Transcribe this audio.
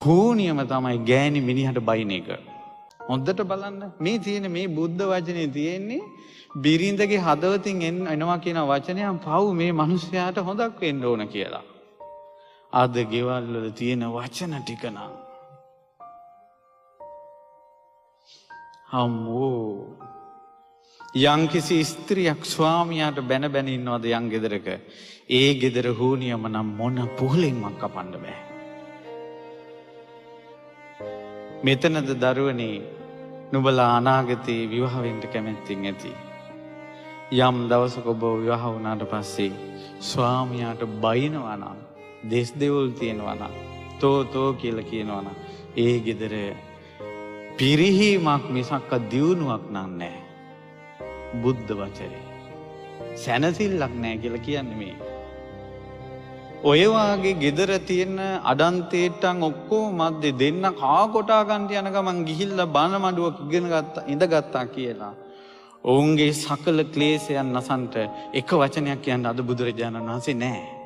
හෝනියම තමයි ගෑණි මිනිහට බයින එක. හොඳට බලන්න මේ තියෙන මේ බුද්ධ වචනේ තියෙන්නේ බිරිඳගේ හදවතින් එනවා කියන වචනයන් පව් මේ මිනිස්යාට හොදක් වෙන්න ඕන කියලා. අද ගෙවල් වල තියෙන වචන ටික නම් අම්මෝ යම්කිසි ස්ත්‍රියක් ස්වාමියාට බැන බැන ඉන්නවද යම් ගෙදරක ඒ ගෙදර හෝනියම නම් මොන පුහුලෙන්වත් කපන්න බෑ. මෙතනද දරුවනේ නුඹලා අනාගතේ විවාහ වෙන්න කැමැත්තෙන් ඇති. යම් දවසක ඔබ විවාහ වුණාට පස්සේ ස්වාමියාට බයිනවා නම් දෙස් දෙවොල් තියෙනවා නම් තෝ කියලා කියනවා නම් ඒ ගෙදර පිරිහීමක් මිසක්ක දියුණුවක් නැහැ. බුද්ධ වචනේ සැනසෙල්ලක් නැහැ කියලා කියන්නේ මේ. ඔය වාගේ ගෙදර තියෙන අඩන්තේට්ටන් ඔක්කොම මැද්දේ දෙන්න කා කොටා ගන්න යන ගමන් ගිහිල්ලා බන මඩුවක ඉඳගත්තා කියලා. ඔවුන්ගේ සකල ක්ලේශයන් නසන්ට එක වචනයක් කියන්න අද බුදුරජාණන් වහන්සේ නැහැ.